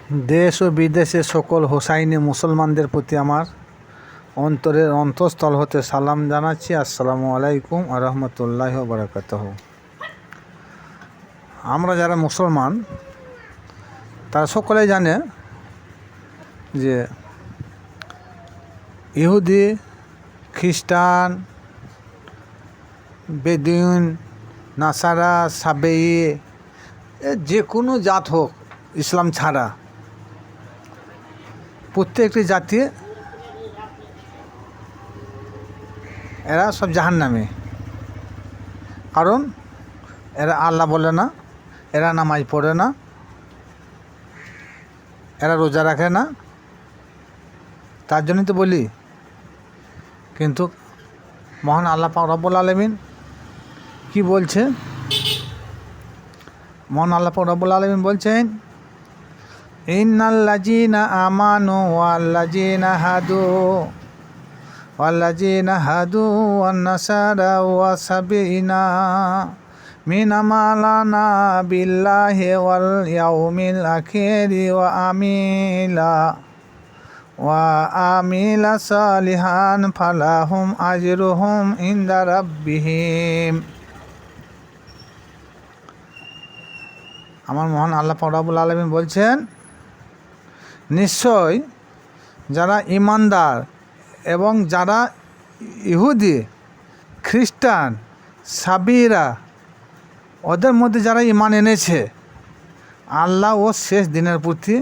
देश ও বিদেশে সকল হোসাইনি মুসলমানদের প্রতি আমার অন্তরের অন্তঃস্থল হতে সালাম জানাচ্ছি। আসসালামু আলাইকুম ওয়া রাহমাতুল্লাহি ওয়া বারাকাতুহু। আমরা যারা মুসলমান তারা সকলেই জানে যে ইহুদি, খ্রিস্টান, বেদুইন, নাসারা, সাবেই, যে কোনো জাত হোক ইসলাম ছাড়া প্রত্যেকটি জাতি এরা সব জাহান্নামে। কারণ এরা আল্লাহ বলে না, এরা নামাজ পড়ে না, এরা রোজা রাখে না, তার জন্যই তো বলি। কিন্তু মহান আল্লাহ পাক রব্বুল আলামিন কি বলছে? মহান আল্লাহ পাক রব্বুল আলামিন বলছেন, ইন্নাল্লাযীনা আমানু ওয়াল্লাযীনা হাদু ওয়ান-নাসারা ওয়াসাবিনা মিন আমালানা বিল্লাহি ওয়াল ইয়াউমিল আখিরি ওয়া আমিলা সালিহান ফালাহুম আজরুহুম ইনদা রাব্বিহিম। আমার মহান আল্লাহ পাক রব্বুল আলামিন বলছেন, নিশ্চয় যারা ঈমানদার এবং যারা ইহুদি, খ্রিস্টান, সাবিরা, ওদের মধ্যে যারা ঈমান এনেছে আল্লাহ ও শেষ দিনের প্রতি,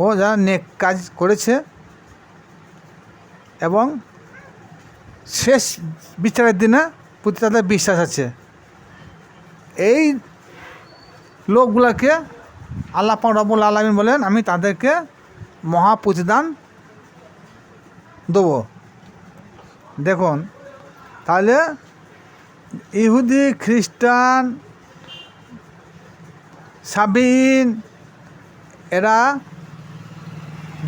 ও যারা নেক কাজ করেছে এবং শেষ বিচারের দিনে প্রতি তাদের বিশ্বাস আছে, এই লোকগুলোকে আল্লাহ পাক রব্বুল আলামিন বলেন আমি তাদেরকে মহা প্রতিদান দেবো। দেখুন তাহলে ইহুদি, খ্রিস্টান, সাবিন এরা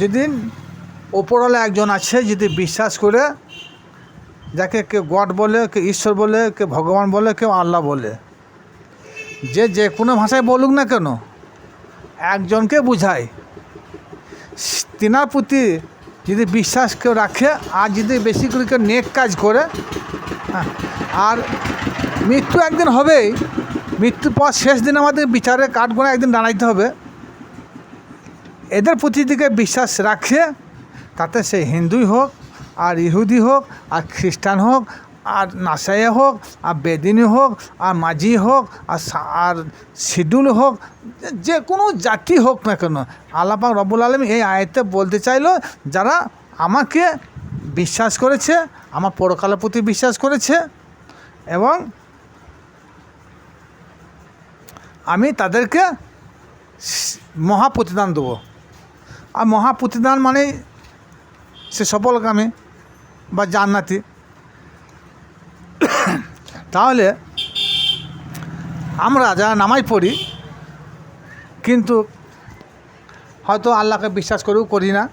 যদি ওপরওয়ালা একজন আছে যদি বিশ্বাস করে, যাকে কেউ গড বলে, কেউ ঈশ্বর বলে, কেউ ভগবান বলে, কেউ আল্লাহ বলে, যে কোনো ভাষায় বলুক না কেন, একজনকে বুঝায়, তিনার প্রতি যদি বিশ্বাস কেউ রাখে আর যদি বেশি করে কেউ নেক কাজ করে, আর মৃত্যু একদিন হবেই, মৃত্যুর পর শেষ দিন আমাদের বিচারে কাঠগোনা একদিন দাঁড়াইতে হবে, এদের প্রতি দিকে বিশ্বাস রাখে, তাতে সে হিন্দুই হোক আর ইহুদি হোক আর খ্রিস্টান হোক আর নাসাইয়া হোক আর বেদিনী হোক আর মাঝি হোক আর শিডিউল হোক, যে কোনো জাতি হোক না কেন, আল্লাহ পাক রব্বুল আলামিন এই আয়াতে বলতে চাইলো যারা আমাকে বিশ্বাস করেছে, আমার পরকালের প্রতি বিশ্বাস করেছে এবং আমি তাদেরকে মহা প্রতিদান দেবো। আর মহা প্রতিদান মানে সে সফলকামী বা জান্নাতি। তাহলে আমরা যারা নামাজ পড়ি কিন্তু হয়তো আল্লাহকে বিশ্বাস করেও করি না,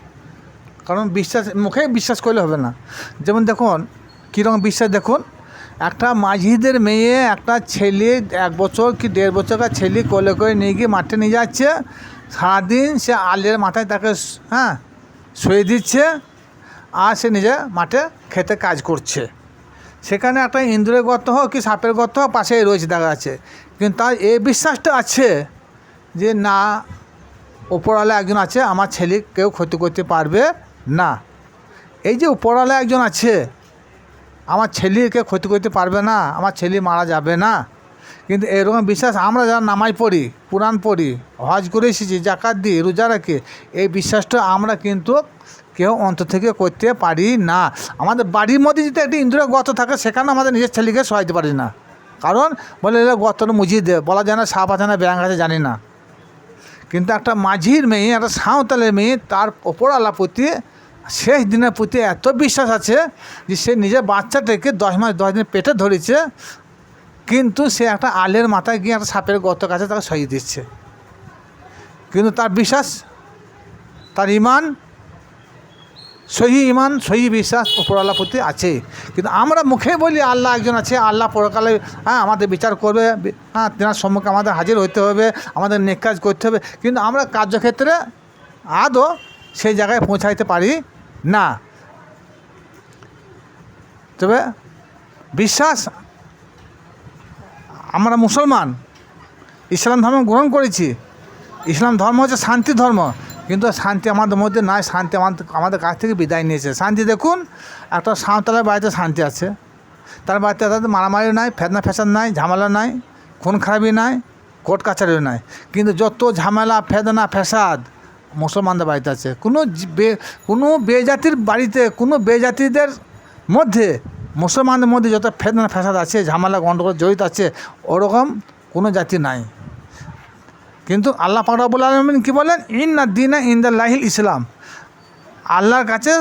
কারণ বিশ্বাস মুখে বিশ্বাস করলে হবে না। যেমন দেখুন কীরকম বিশ্বাস, দেখুন একটা মাঝিদের মেয়ে একটা ছেলে 1 বছর কি 1.5 বছরকার ছেলে কোলে করে নিয়ে গিয়ে মাঠে নিয়ে যাচ্ছে, সারাদিন সে আলের মাথায় তাকে শুয়ে দিচ্ছে আর সে নিজে মাঠে খেতে কাজ করছে। সেখানে একটা ইঁদুরের গর্ত হোক কি সাপের গর্ত হোক পাশেই রয়েছে, দেখা যাচ্ছে, কিন্তু তার এই বিশ্বাসটা আছে যে না, উপরওয়ালা একজন আছে, আমার ছেলে কেউ ক্ষতি করতে পারবে না। এই যে উপরওয়ালা একজন আছে, আমার ছেলেকে ক্ষতি করতে পারবে না, আমার ছেলে মারা যাবে না, কিন্তু এরকম বিশ্বাস আমরা যারা নামাজ পড়ি, কোরআন পড়ি, হজ করে এসেছি, জাকাত দিই, রোজা রাখি, এই বিশ্বাসটা আমরা কিন্তু কেউ অন্তর থেকে করতে পারি না। আমাদের বাড়ির মধ্যে যদি একটা ইঁদুরের গর্ত থাকে সেখানে আমাদের নিজের ছেলেকে শোয়াইতে পারি না, কারণ বলে এরা গর্তটা মুজিয়ে দে, বলা যায় না সাপ আছে না ব্যাঙ আছে জানি না। কিন্তু একটা মাঝির মেয়ে, একটা সাঁওতালের মেয়ে, তার ওপর আল্লাহ প্রতি শেষ দিনের প্রতি এত বিশ্বাস আছে যে সে নিজের বাচ্চাটাকে 10 মাস 10 দিন পেটে ধরেছে, কিন্তু সে একটা আলের মাথায় গিয়ে একটা সাপের গর্ত কাছে তাকে সরিয়ে দিচ্ছে। কিন্তু তার বিশ্বাস, তার ঈমান সহি ইমান সহি বিশ্বাস উপরওয়ালার প্রতি আছে। কিন্তু আমরা মুখে বলি আল্লাহ একজন আছে, আল্লাহ পরকালে আমাদের বিচার করবে, তেনার সম্মুখে আমাদের হাজির হতে হবে, আমাদের নেক কাজ করতে হবে, কিন্তু আমরা কার্যক্ষেত্রে আদৌ সেই জায়গায় পৌঁছাইতে পারি না। তবে বিশ্বাস, আমরা মুসলমান, ইসলাম ধর্ম গ্রহণ করেছি। ইসলাম ধর্ম হচ্ছে শান্তি ধর্ম, কিন্তু শান্তি আমাদের মধ্যে নাই। শান্তি আমাদের কাছ থেকে বিদায় নিয়েছে। শান্তি দেখুন, একটা সাঁওতালের বাড়িতে শান্তি আছে, তার বাড়িতে তাদের মারামারি নাই, ফেতনা ফ্যাসাদ নাই, ঝামেলা নাই, খুন খারাপি নাই, কোর্ট কাছারিও নাই। কিন্তু যত ঝামেলা ফেতনা ফ্যাসাদ মুসলমানদের বাড়িতে আছে। কোনো বেজাতির বাড়িতে, কোনো বেজাতিদের মধ্যে, মুসলমানদের মধ্যে যত ফেতনা ফ্যাসাদ আছে, ঝামেলা গণ্ডগোল জড়িত আছে, ওরকম কোনো জাতি নাই। কিন্তু আল্লাহ পাক রব্বুল আলামিন কী বলেন? ইন্না দ্বীনা ইনদাল্লাহিল ইসলাম। আল্লাহর কাছে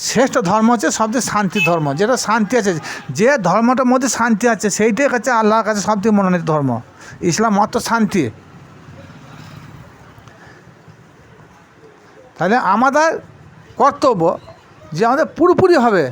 শ্রেষ্ঠ ধর্ম হচ্ছে সবচেয়ে শান্তি ধর্ম, যেটা শান্তি আছে, যে ধর্মটার মধ্যে শান্তি আছে সেইটাই কাছে আল্লাহর কাছে সবথেকে মনোনীত ধর্ম। ইসলাম মাত্র শান্তি। তাহলে আমাদের কর্তব্য যে আমাদের পুরোপুরি হবে